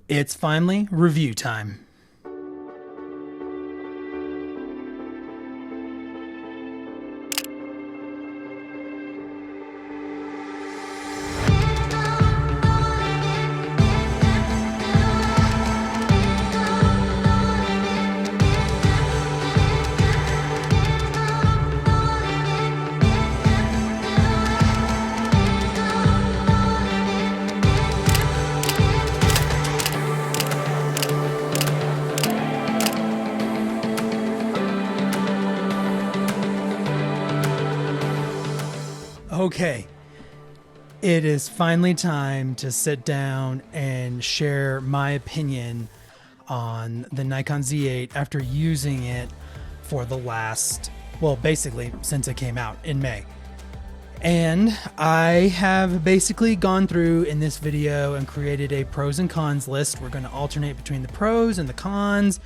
It's finally review time. Okay, it is finally time to sit down and share my opinion on the Nikon Z8 after using it for the last, well, basically since it came out in May. And I have basically gone through in this video and created a pros and cons list. We're going to alternate between the pros and the cons,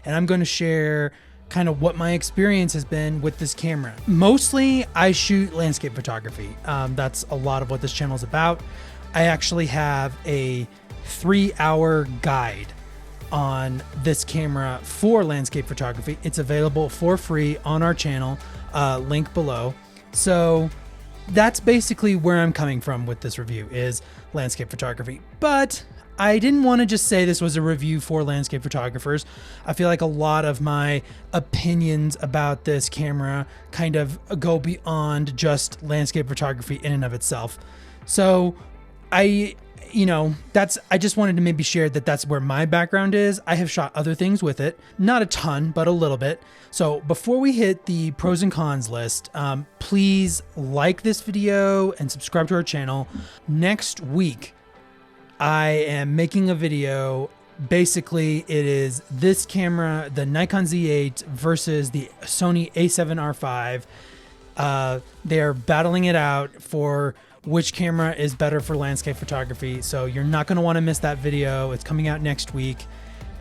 and I'm going to share kind of what my experience has been with this camera. Mostly I shoot landscape photography. That's a lot of what this channel is about. I actually have a 3-hour guide on this camera for landscape photography. It's available for free on our channel, link below. So that's basically where I'm coming from with this review, is landscape photography. But I didn't want to just say this was a review for landscape photographers. I feel like a lot of my opinions about this camera kind of go beyond just landscape photography in and of itself. So I just wanted to maybe share that that's where my background is. I have shot other things with it, not a ton, but a little bit. So before we hit the pros and cons list, please like this video and subscribe to our channel. Next week, I am making a video. Basically, it is this camera, the Nikon Z8 versus the Sony A7R5. They're battling it out for which camera is better for landscape photography. So you're not going to want to miss that video. It's coming out next week.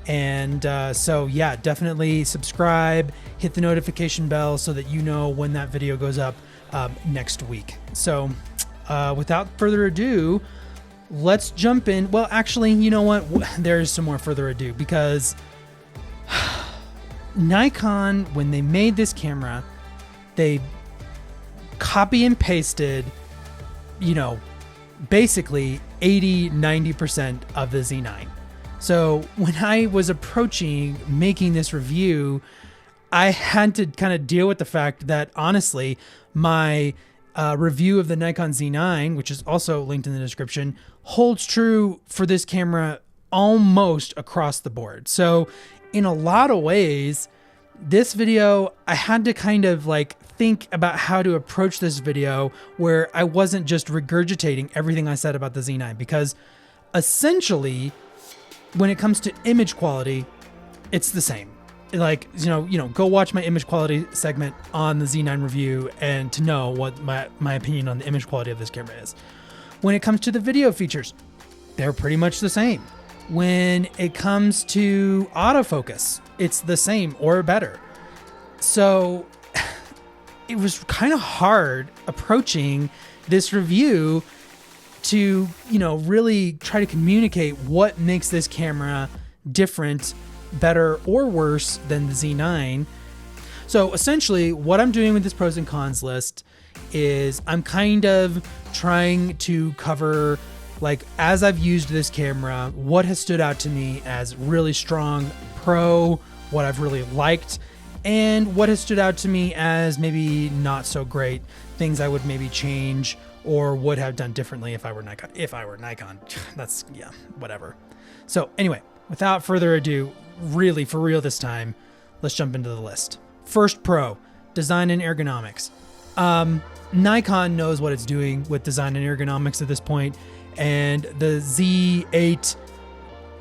And so yeah, definitely subscribe, hit the notification bell so that you know when that video goes up next week. So without further ado, let's jump in. Well, actually, you know what? There's some more further ado, because Nikon, when they made this camera, they copy and pasted, basically 80-90% of the Z9. So when I was approaching making this review, I had to kind of deal with the fact that, honestly, my review of the Nikon Z9, which is also linked in the description, holds true for this camera almost across the board. So in a lot of ways, this video, I had to kind of think about how to approach this video where I wasn't just regurgitating everything I said about the Z9, because essentially when it comes to image quality, it's the same. Go watch my image quality segment on the Z9 review and to know what my opinion on the image quality of this camera is. When it comes to the video features, they're pretty much the same. When it comes to autofocus, it's the same or better. So it was kind of hard approaching this review to, really try to communicate what makes this camera different, better, or worse than the Z9. So essentially what I'm doing with this pros and cons list is I'm kind of trying to cover, as I've used this camera, what has stood out to me as really strong pro, what I've really liked, and what has stood out to me as maybe not so great, things I would maybe change or would have done differently if I were Nikon. That's, yeah, whatever. So anyway, without further ado, really for real this time, let's jump into the list. First pro, design and ergonomics. Nikon knows what it's doing with design and ergonomics at this point, and the Z8,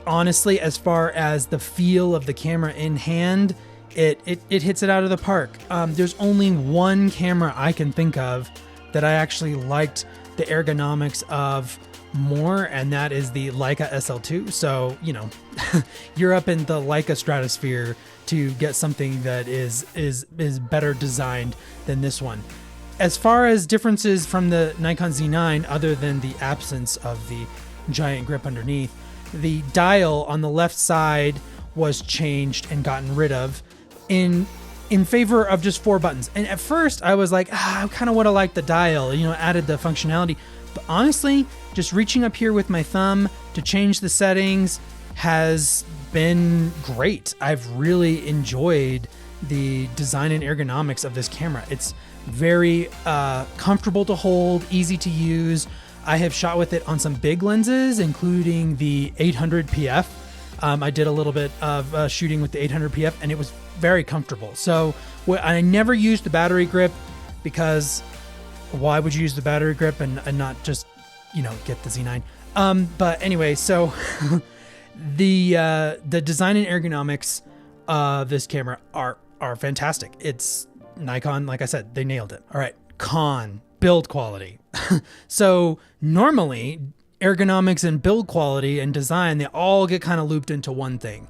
honestly, as far as the feel of the camera in hand, it hits it out of the park. There's only one camera I can think of that I actually liked the ergonomics of more, and that is the Leica SL2. So, you're up in the Leica stratosphere to get something that is better designed than this one. As far as differences from the Nikon Z9, other than the absence of the giant grip underneath, the dial on the left side was changed and gotten rid of in favor of just 4 buttons. And at first I was like, I kind of would have liked the dial, added the functionality. But honestly, just reaching up here with my thumb to change the settings has been great. I've really enjoyed the design and ergonomics of this camera. It's very comfortable to hold, easy to use. I have shot with it on some big lenses, including the 800 PF. I did a little bit of shooting with the 800 PF, and it was very comfortable. So I never used the battery grip, because why would you use the battery grip and not just, get the Z9? But anyway, so the design and ergonomics of this camera are fantastic. It's Nikon, like I said, they nailed it. All right, con, build quality. So normally ergonomics and build quality and design, they all get kind of looped into one thing,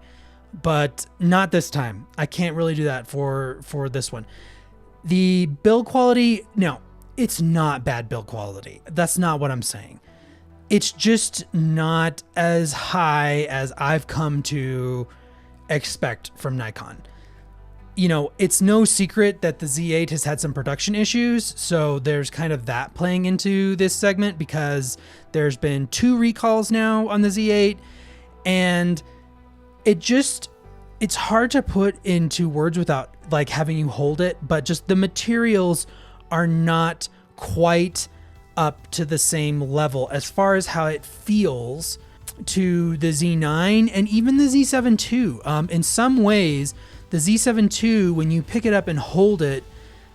but not this time. I can't really do that for this one. The build quality, no, it's not bad build quality. That's not what I'm saying. It's just not as high as I've come to expect from Nikon. It's no secret that the Z8 has had some production issues. So there's kind of that playing into this segment, because there's been 2 recalls now on the Z8, and it's hard to put into words without like having you hold it, but just the materials are not quite up to the same level as far as how it feels to the Z9 and even the Z7 II. In some ways, the Z7 II, when you pick it up and hold it,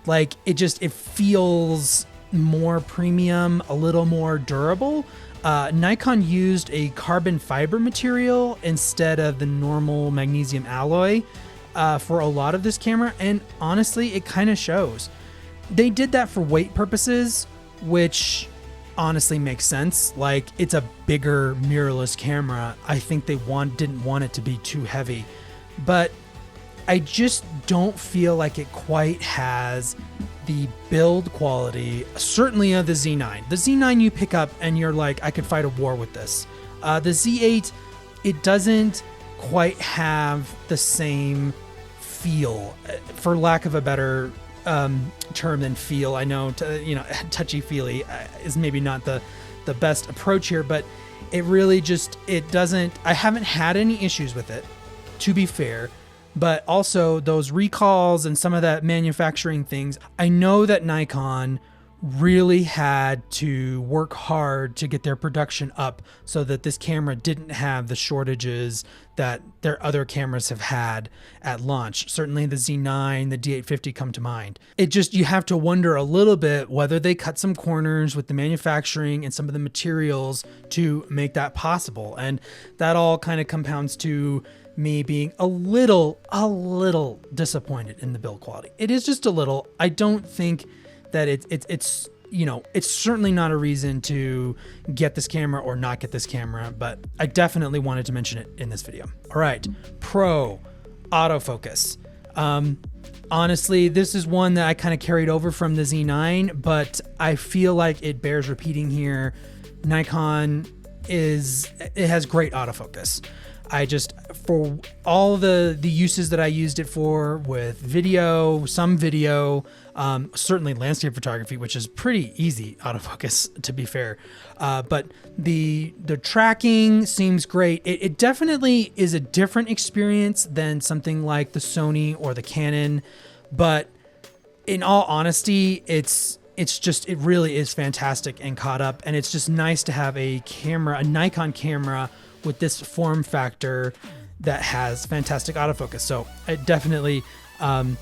like it feels more premium, a little more durable. Nikon used a carbon fiber material instead of the normal magnesium alloy for a lot of this camera, and honestly, it kind of shows. They did that for weight purposes, which honestly makes sense. Like, it's a bigger mirrorless camera. I think they didn't want it to be too heavy, but I just don't feel like it quite has the build quality, certainly of the Z9. The Z9 you pick up and you're like, I could fight a war with this. The Z8, it doesn't quite have the same feel, for lack of a better term than feel. I know, touchy-feely is maybe not the best approach here, but it really it doesn't, I haven't had any issues with it, to be fair. But also those recalls and some of that manufacturing things, I know that Nikon really had to work hard to get their production up so that this camera didn't have the shortages that their other cameras have had at launch. Certainly the Z9, the D850 come to mind. You have to wonder a little bit whether they cut some corners with the manufacturing and some of the materials to make that possible. And that all kind of compounds to me being a little disappointed in the build quality. It is just a little. I don't think that it's certainly not a reason to get this camera or not get this camera, but I definitely wanted to mention it in this video. All right, Pro autofocus. Honestly, this is one that I kind of carried over from the Z9, but I feel like it bears repeating here. Nikon it has great autofocus. For all the uses that I used it for, with video, certainly landscape photography, which is pretty easy autofocus, to be fair. But the tracking seems great. It definitely is a different experience than something like the Sony or the Canon, but in all honesty, it really is fantastic and caught up. And it's just nice to have a Nikon camera with this form factor that has fantastic autofocus. So I definitely I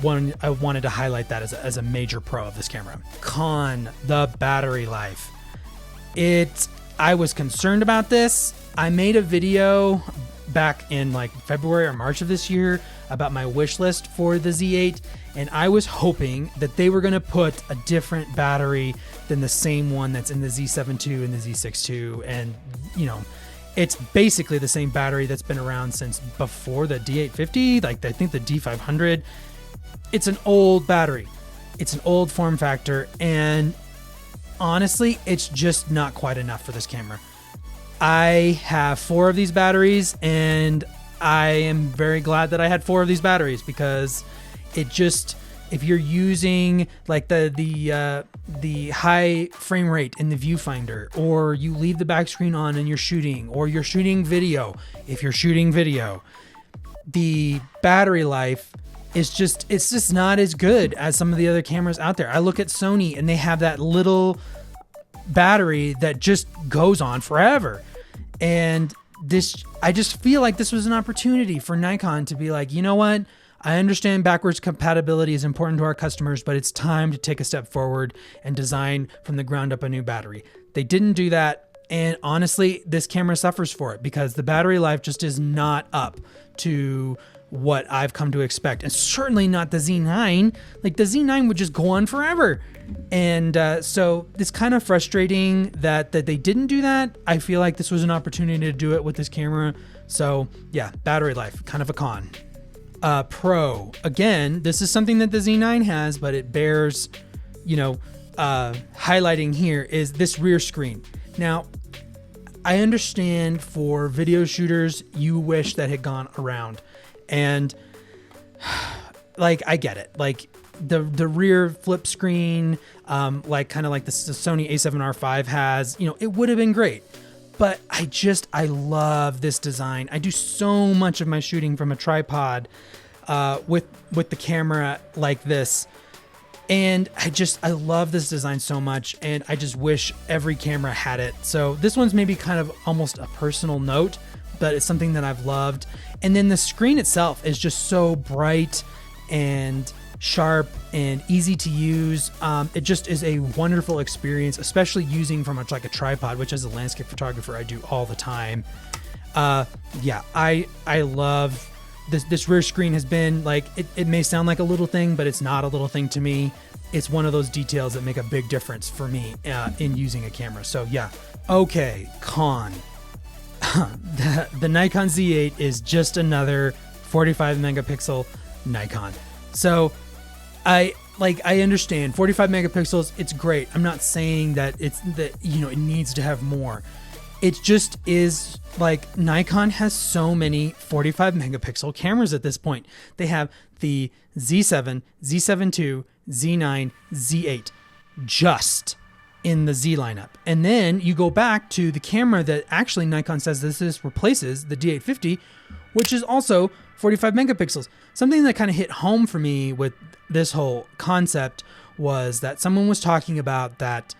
wanted to highlight that as a major pro of this camera. Con, the battery life. I was concerned about this. I made a video back in like February or March of this year about my wish list for the Z8, and I was hoping that they were going to put a different battery than the same one that's in the Z7 II and the Z6 II, and it's basically the same battery that's been around since before the D850, like I think the D500. It's an old battery. It's an old form factor, and honestly, it's just not quite enough for this camera. I have 4 of these batteries, and I am very glad that I had 4 of these batteries, because it just, if you're using like the high frame rate in the viewfinder, or you leave the back screen on and you're shooting, or you're shooting video, if you're shooting video, the battery life is just, it's just not as good as some of the other cameras out there. I look at Sony and they have that little battery that just goes on forever. And this, I just feel like this was an opportunity for Nikon to be like, you know what? I understand backwards compatibility is important to our customers, but it's time to take a step forward and design from the ground up a new battery. They didn't do that. And honestly, this camera suffers for it, because the battery life just is not up to what I've come to expect. And certainly not the Z9. Like, the Z9 would just go on forever. And so it's kind of frustrating that they didn't do that. I feel like this was an opportunity to do it with this camera. So yeah, battery life, kind of a con. Pro, again, this is something that the Z9 has, but it bears, highlighting here, is this rear screen. Now, I understand for video shooters, you wish that had gone around, and like, I get it. Like, the rear flip screen, like kind of like the Sony A7R5 has, it would have been great. But I love this design. I do so much of my shooting from a tripod with the camera like this. And I love this design so much, and I just wish every camera had it. So this one's maybe kind of almost a personal note, but it's something that I've loved. And then the screen itself is just so bright and sharp and easy to use. It just is a wonderful experience, especially using from like a tripod, which as a landscape photographer I do all the time. Yeah, I love this. This rear screen has been like, it may sound like a little thing, but it's not a little thing to me. It's one of those details that make a big difference for me in using a camera. So yeah. Okay, con. The Nikon Z8 is just another 45 megapixel Nikon. So I understand 45 megapixels, it's great. I'm not saying that it needs to have more. It just is like, Nikon has so many 45 megapixel cameras at this point. They have the Z7, Z7 II, Z9, Z8 just in the Z lineup. And then you go back to the camera that actually Nikon says this replaces, the D850, which is also 45 megapixels. Something that kind of hit home for me with this whole concept was that someone was talking about that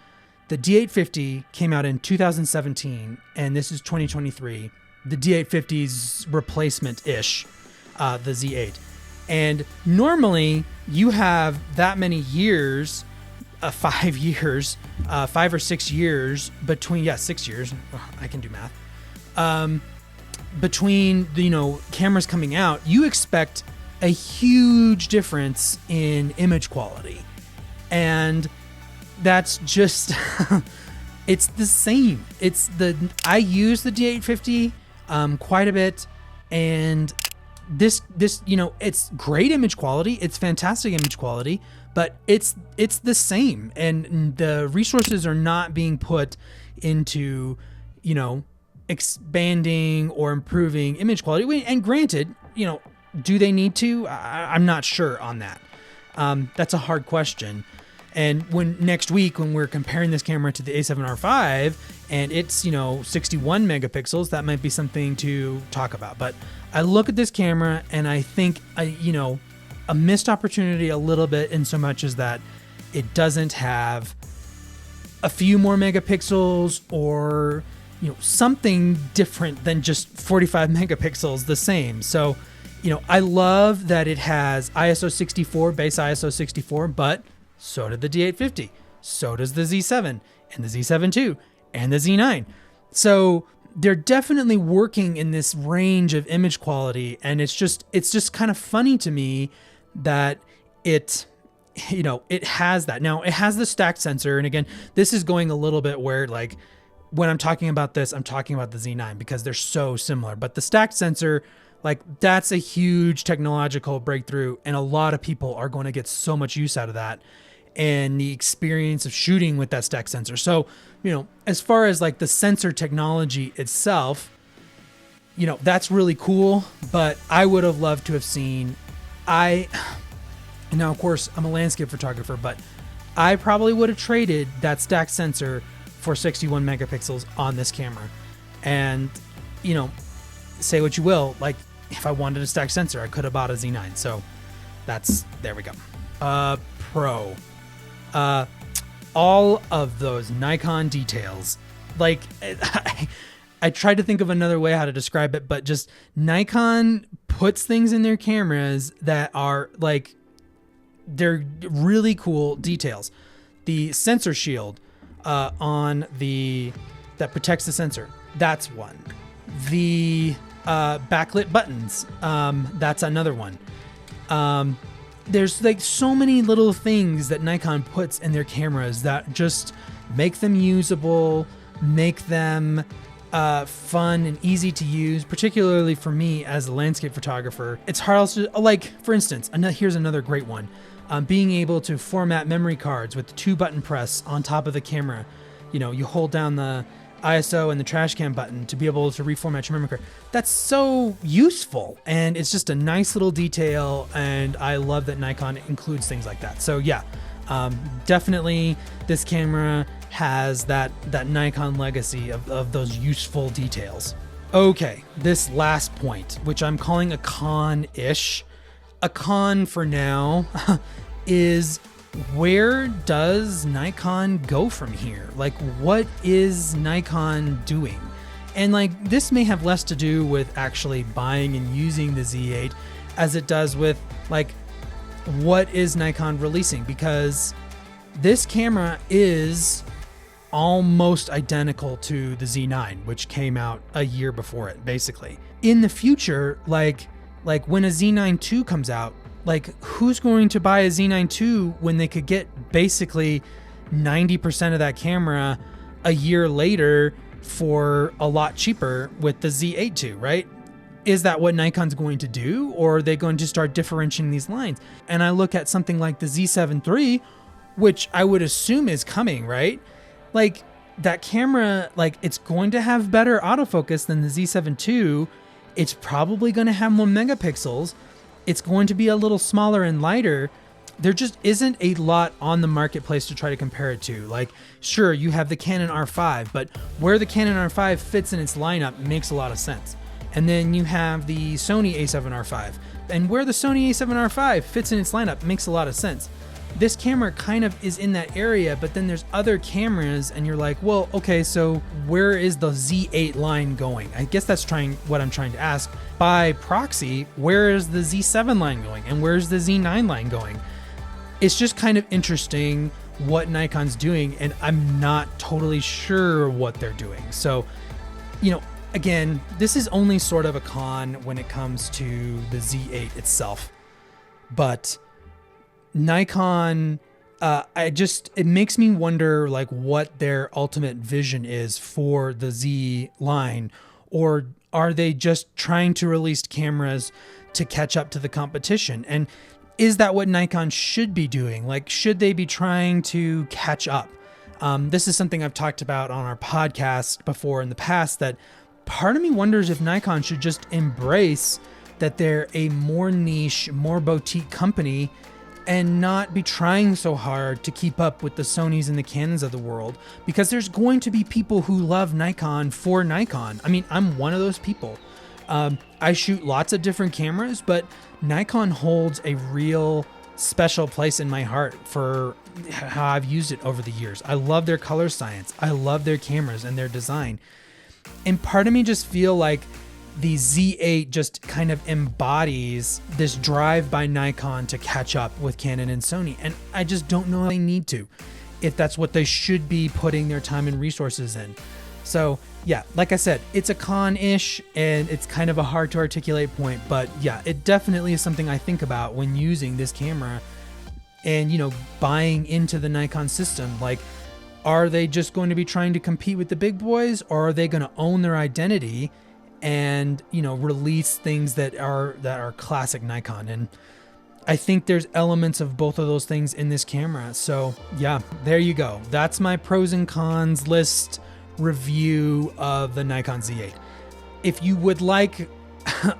the D850 came out in 2017, and this is 2023. The D850's replacement-ish, the Z8. And normally you have that many years, 5 years, 5 or 6 years between, 6 years. I can do math. Between the, cameras coming out, you expect a huge difference in image quality. And that's just, it's the same. I use the D850 quite a bit, and this it's great image quality. It's fantastic image quality, but it's the same, and the resources are not being put into, expanding or improving image quality. And granted, do they need to? I'm not sure on that. That's a hard question. And next week, when we're comparing this camera to the A7R5 and it's, 61 megapixels, that might be something to talk about. But I look at this camera and I think, a missed opportunity a little bit, in so much as that it doesn't have a few more megapixels, or, something different than just 45 megapixels, the same. So, I love that it has ISO 64, base ISO 64, but so did the D850. So does the Z7 and the Z7 II and the Z9. So they're definitely working in this range of image quality. And it's just kind of funny to me that it has that. Now it has the stacked sensor. And again, this is going a little bit where, like, when I'm talking about this, I'm talking about the Z9 because they're so similar. But the stacked sensor, like, that's a huge technological breakthrough, and a lot of people are going to get so much use out of that. and the experience of shooting with that stack sensor. So, as far as like the sensor technology itself, that's really cool, but I would have loved to have seen, now of course I'm a landscape photographer, but I probably would have traded that stack sensor for 61 megapixels on this camera. And, say what you will, like if I wanted a stack sensor, I could have bought a Z9. So there we go. Pro. All of those Nikon details, like I tried to think of another way how to describe it, but just Nikon puts things in their cameras that are like, they're really cool details. The sensor shield that protects the sensor, that's one. The backlit buttons, that's another one. There's like so many little things that Nikon puts in their cameras that just make them usable, make them fun and easy to use, particularly for me as a landscape photographer. It's hard also, like for instance, here's another great one. Being able to format memory cards with the 2-button press on top of the camera. You hold down the ISO and the trash can button to be able to reformat your memory card. That's so useful, and it's just a nice little detail, and I love that Nikon includes things like that. So yeah, definitely this camera has that Nikon legacy of those useful details. Okay, this last point, which I'm calling a con-ish, a con for now, is where does Nikon go from here? Like, what is Nikon doing? And like, this may have less to do with actually buying and using the Z8 as it does with like, what is Nikon releasing? Because this camera is almost identical to the Z9, which came out a year before it, basically. In the future, like when a Z9 II comes out, like who's going to buy a Z9 II when they could get basically 90% of that camera a year later for a lot cheaper with the Z8 II, right? Is that what Nikon's going to do? Or are they going to start differentiating these lines? And I look at something like the Z7 III, which I would assume is coming, right? Like that camera, like it's going to have better autofocus than the Z7 II. It's probably going to have more megapixels. It's going to be a little smaller and lighter. There just isn't a lot on the marketplace to try to compare it to. Like, sure, you have the Canon R5, but where the Canon R5 fits in its lineup makes a lot of sense. And then you have the Sony A7R5, and where the Sony A7R5 fits in its lineup makes a lot of sense. This camera kind of is in that area, but then there's other cameras and you're like, well, okay, so where is the Z8 line going? I guess that's what I'm trying to ask. By proxy, where is the Z7 line going? And where's the Z9 line going? It's just kind of interesting what Nikon's doing, and I'm not totally sure what they're doing. So, again, this is only sort of a con when it comes to the Z8 itself. But Nikon, it makes me wonder like what their ultimate vision is for the Z line, or are they just trying to release cameras to catch up to the competition? And is that what Nikon should be doing? Like, should they be trying to catch up? This is something I've talked about on our podcast before in the past, that part of me wonders if Nikon should just embrace that they're a more niche, more boutique company and not be trying so hard to keep up with the Sonys and the Canons of the world, because there's going to be people who love Nikon for Nikon. I mean, I'm one of those people. I shoot lots of different cameras, but Nikon holds a real special place in my heart for how I've used it over the years. I love their color science. I love their cameras and their design. And part of me just feel like the Z8 just kind of embodies this drive by Nikon to catch up with Canon and Sony. And I just don't know if they need to, if that's what they should be putting their time and resources in. So yeah, like I said, it's a con-ish and it's kind of a hard to articulate point, but yeah, it definitely is something I think about when using this camera and, buying into the Nikon system. Like, are they just going to be trying to compete with the big boys, or are they going to own their identity and release things that are classic Nikon? And I think there's elements of both of those things in this camera. So yeah, there you go. That's my pros and cons list review of the Nikon Z8. If you would like,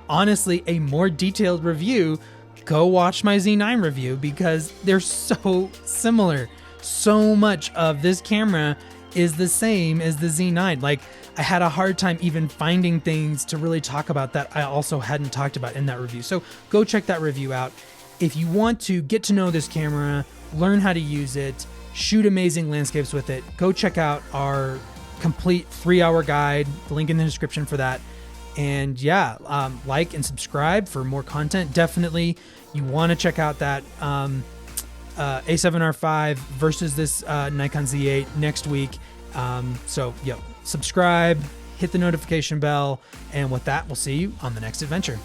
honestly, a more detailed review, go watch my Z9 review because they're so similar. So much of this camera is the same as the Z9. Like, I had a hard time even finding things to really talk about that I also hadn't talked about in that review. So go check that review out. If you want to get to know this camera, learn how to use it, shoot amazing landscapes with it, go check out our complete 3-hour guide, the link in the description for that. And yeah, like and subscribe for more content. Definitely, you want to check out that A7R5 versus this Nikon Z8 next week. So yeah, subscribe, hit the notification bell, and with that, we'll see you on the next adventure.